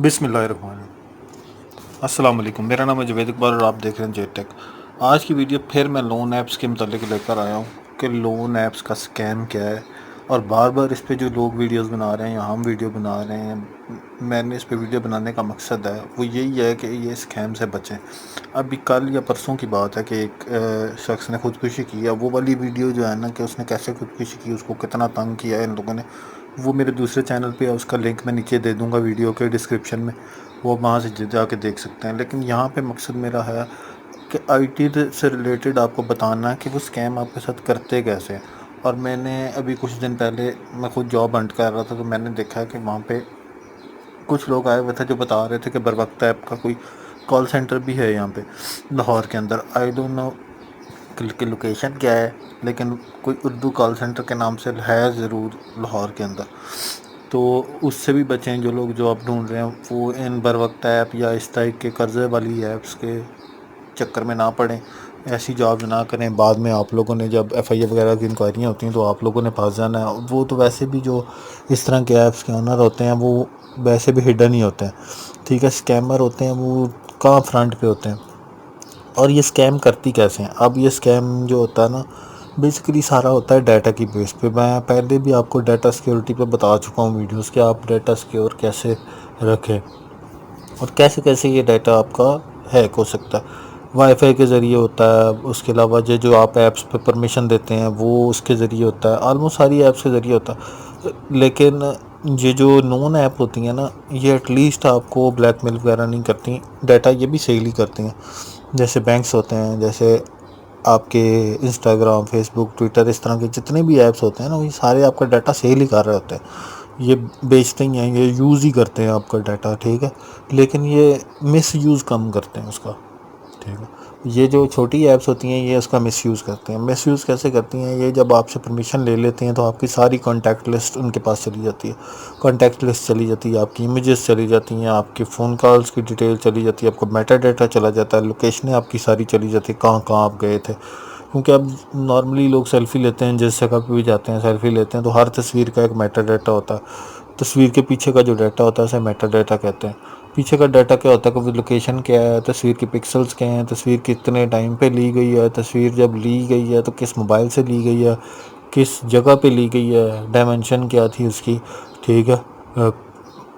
بسم اللہ الرحمن الرحیم۔ السلام علیکم، میرا نام ہے جوید اقبال اور آپ دیکھ رہے ہیں جے ٹیک۔ آج کی ویڈیو پھر میں لون ایپس کے متعلق لے کر آیا ہوں کہ لون ایپس کا سکیم کیا ہے، اور بار بار اس پہ جو لوگ ویڈیوز بنا رہے ہیں یا ہم ویڈیو بنا رہے ہیں، میں نے اس پہ ویڈیو بنانے کا مقصد ہے وہ یہی ہے کہ یہ سکیم سے بچیں۔ ابھی کل یا پرسوں کی بات ہے کہ ایک شخص نے خودکشی کی ہے۔ وہ والی ویڈیو جو ہے نا کہ اس نے کیسے خودکشی کی، اس کو کتنا تنگ کیا ہے ان لوگوں نے، وہ میرے دوسرے چینل پہ ہے، اس کا لنک میں نیچے دے دوں گا ویڈیو کے ڈسکرپشن میں، وہ وہاں سے جا کے دیکھ سکتے ہیں۔ لیکن یہاں پہ مقصد میرا ہے کہ آئی ٹی سے ریلیٹڈ آپ کو بتانا ہے کہ وہ سکیم آپ کے ساتھ کرتے کیسے ہیں۔ اور میں نے ابھی کچھ دن پہلے میں خود جاب ہنٹ کر رہا تھا، تو میں نے دیکھا کہ وہاں پہ کچھ لوگ آئے ہوئے تھے جو بتا رہے تھے کہ بروقت ایپ کا کوئی کال سینٹر بھی ہے یہاں پہ لاہور کے اندر۔ آئی ڈونٹ نو کہ لوکیشن کیا ہے، لیکن کوئی اردو کال سینٹر کے نام سے ہے ضرور لاہور کے اندر۔ تو اس سے بھی بچیں جو لوگ جاب ڈھونڈ رہے ہیں، وہ ان بروقت ایپ یا اس طرح کے قرضے والی ایپس کے چکر میں نہ پڑیں، ایسی جاب نہ کریں۔ بعد میں آپ لوگوں نے جب ایف آئی اے وغیرہ کی انکوائریاں ہوتی ہیں تو آپ لوگوں نے پاس جانا ہے۔ وہ تو ویسے بھی جو اس طرح کے ایپس کے آنر ہوتے ہیں وہ ویسے بھی ہڈن ہی ہوتے ہیں، ٹھیک ہے۔ سکیمر ہوتے ہیں وہ کہاں فرنٹ پہ ہوتے ہیں، اور یہ سکیم کرتی کیسے ہیں۔ اب یہ سکیم جو ہوتا ہے نا، بیسیکلی سارا ہوتا ہے ڈیٹا کی بیس پہ۔ میں پہلے بھی آپ کو ڈیٹا سیکیورٹی پہ بتا چکا ہوں ویڈیوز کہ آپ ڈیٹا سیکیور کیسے رکھیں اور کیسے کیسے یہ ڈیٹا آپ کا ہیک ہو سکتا ہے۔ وائی فائی کے ذریعے ہوتا ہے، اس کے علاوہ جو آپ ایپس پہ پرمیشن دیتے ہیں وہ اس کے ذریعے ہوتا ہے، آلموسٹ ساری ایپس کے ذریعے ہوتا ہے۔ لیکن یہ جو نون ایپ ہوتی ہیں نا، یہ ایٹ لیسٹ آپ کو بلیک میل وغیرہ نہیں کرتی، ڈیٹا یہ بھی سیل ہی کرتی ہیں۔ جیسے بینکس ہوتے ہیں، جیسے آپ کے انسٹاگرام، فیس بک، ٹویٹر، اس طرح کے جتنے بھی ایپس ہوتے ہیں نا، وہ سارے آپ کا ڈیٹا سیل ہی کر رہے ہوتے ہیں۔ یہ بیچتے ہی ہیں، یہ یوز ہی کرتے ہیں آپ کا ڈیٹا، ٹھیک ہے، لیکن یہ مس یوز کم کرتے ہیں اس کا، ٹھیک ہے۔ یہ جو چھوٹی ایپس ہوتی ہیں یہ اس کا مس یوز کرتے ہیں۔ مس یوز کیسے کرتی ہیں؟ یہ جب آپ سے پرمیشن لے لیتے ہیں تو آپ کی ساری کانٹیکٹ لسٹ ان کے پاس چلی جاتی ہے، کانٹیکٹ لسٹ چلی جاتی ہے، آپ کی امیجز چلی جاتی ہیں، آپ کی فون کالز کی ڈیٹیل چلی جاتی ہے، آپ کو میٹا ڈیٹا چلا جاتا ہے، لوکیشنیں آپ کی ساری چلی جاتی ہیں، کہاں کہاں آپ گئے تھے۔ کیونکہ اب نارملی لوگ سیلفی لیتے ہیں، جس جگہ پہ بھی جاتے ہیں سیلفی لیتے ہیں، تو ہر تصویر کا ایک میٹا ڈیٹا ہوتا ہے۔ تصویر کے پیچھے کا جو ڈیٹا ہوتا ہے اسے میٹا ڈیٹا کہتے ہیں۔ پیچھے کا ڈیٹا کیا ہوتا ہے کہ وہ لوکیشن کیا ہے، تصویر کی پکسلز کیا ہیں، تصویر کتنے ٹائم پہ لی گئی ہے، تصویر جب لی گئی ہے تو کس موبائل سے لی گئی ہے، کس جگہ پہ لی گئی ہے، ڈائمنشن کیا تھی اس کی، ٹھیک ہے۔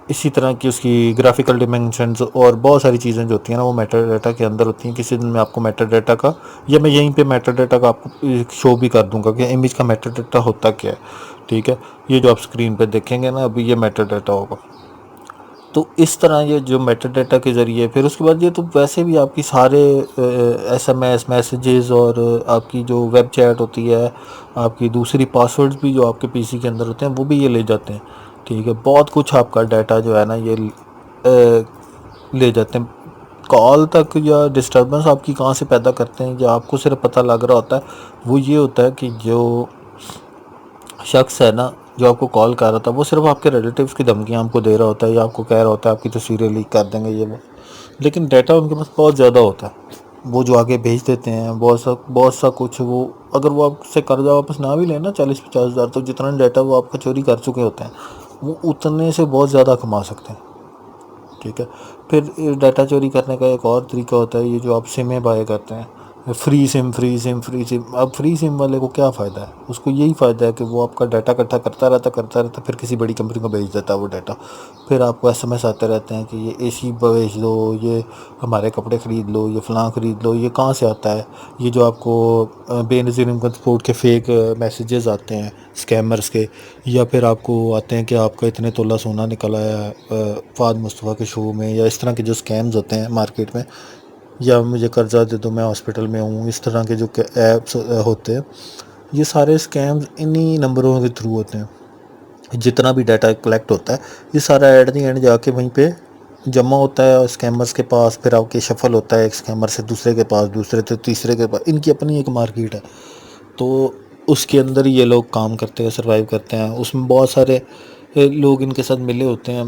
اسی طرح کی اس کی گرافیکل ڈائمنشنز اور بہت ساری چیزیں جو ہوتی ہیں نا وہ میٹا ڈیٹا کے اندر ہوتی ہیں۔ کسی دن میں آپ کو میٹا ڈیٹا کا، یا میں یہیں پہ میٹا ڈیٹا کا آپ کو شو بھی کر دوں گا کہ امیج کا میٹا ڈیٹا ہوتا کیا ہے، ٹھیک ہے۔ یہ جو آپ اسکرین پہ دیکھیں گے نا ابھی، یہ میٹا ڈیٹا ہوگا۔ تو اس طرح یہ جو میٹا ڈیٹا کے ذریعے، پھر اس کے بعد یہ تو ویسے بھی آپ کی سارے ایس ایم ایس میسیجز اور آپ کی جو ویب چیٹ ہوتی ہے، آپ کی دوسری پاسورڈز بھی جو آپ کے پی سی کے اندر ہوتے ہیں وہ بھی یہ لے جاتے ہیں، ٹھیک ہے۔ بہت کچھ آپ کا ڈیٹا جو ہے نا یہ لے جاتے ہیں۔ کال تک یا ڈسٹربنس آپ کی کہاں سے پیدا کرتے ہیں، یا آپ کو صرف پتہ لگ رہا ہوتا ہے، وہ یہ ہوتا ہے کہ جو شخص ہے نا جو آپ کو کال کر رہا تھا وہ صرف آپ کے ریلیٹیوز کی دھمکیاں آپ کو دے رہا ہوتا ہے، یا آپ کو کہہ رہا ہوتا ہے آپ کی تصویریں لیک کر دیں گے یہ وہ، لیکن ڈیٹا ان کے پاس بہت زیادہ ہوتا ہے، وہ جو آگے بھیج دیتے ہیں بہت سا کچھ۔ وہ اگر وہ آپ سے قرضہ واپس نہ بھی لینا 40-50 ہزار، تو جتنا ڈیٹا وہ آپ کا چوری کر چکے ہوتے ہیں وہ اتنے سے بہت زیادہ کما سکتے ہیں، ٹھیک ہے۔ پھر ڈیٹا چوری کرنے کا ایک اور طریقہ ہوتا ہے، یہ جو آپ سمیں بائے کرتے ہیں، فری سم فری سم فری سم۔ اب فری سم والے کو کیا فائدہ ہے؟ اس کو یہی فائدہ ہے کہ وہ آپ کا ڈیٹا اکٹھا کرتا رہتا، پھر کسی بڑی کمپنی کو بھیج دیتا ہے وہ ڈیٹا۔ پھر آپ کو ایس ایم ایس آتے رہتے ہیں کہ یہ اے سی بھیج لو، یہ ہمارے کپڑے خرید لو، یہ فلاں خرید لو۔ یہ کہاں سے آتا ہے؟ یہ جو آپ کو بے نظیر انکم سپورٹ کے فیک میسیجز آتے ہیں اسکیمرز کے، یا پھر آپ کو آتے ہیں کہ آپ کا اتنے تولہ سونا نکل آیا فہد مصطفیٰ کے شو میں، یا اس طرح کے جو اسکیمز ہوتے ہیں مارکیٹ میں، یا مجھے قرضہ دے دو میں ہاسپٹل میں ہوں، اس طرح کے جو ایپس ہوتے ہیں، یہ سارے اسکیمز انہی نمبروں کے تھرو ہوتے ہیں۔ جتنا بھی ڈیٹا کلیکٹ ہوتا ہے یہ سارا ایٹ دی اینڈ جا کے وہیں پہ جمع ہوتا ہے اسکیمرز کے پاس، پھر آپ کے شفل ہوتا ہے ایک اسکیمر سے دوسرے کے پاس، دوسرے سے تیسرے کے پاس۔ ان کی اپنی ایک مارکیٹ ہے، تو اس کے اندر یہ لوگ کام کرتے ہیں، سروائیو کرتے ہیں۔ اس میں بہت سارے لوگ ان کے ساتھ ملے ہوتے ہیں،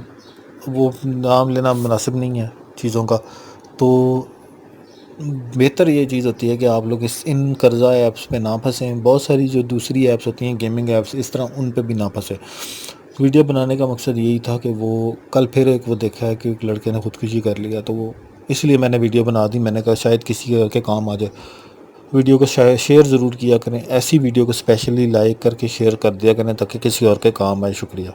وہ نام لینا مناسب نہیں ہے چیزوں کا۔ تو بہتر یہ چیز ہوتی ہے کہ آپ لوگ ان قرضہ ایپس پہ نہ پھنسیں۔ بہت ساری جو دوسری ایپس ہوتی ہیں گیمنگ ایپس اس طرح، ان پہ بھی نہ پھنسیں۔ ویڈیو بنانے کا مقصد یہی تھا کہ وہ کل پھر ایک وہ دیکھا ہے کہ ایک لڑکے نے خودکشی کر لیا، تو وہ اس لیے میں نے ویڈیو بنا دی. میں نے کہا شاید کسی کے کام آ جائے. ویڈیو کو شیئر ضرور کیا کریں، ایسی ویڈیو کو اسپیشلی لائک کر کے شیئر کر دیا کریں تاکہ کسی اور کے کام آئے. شکریہ.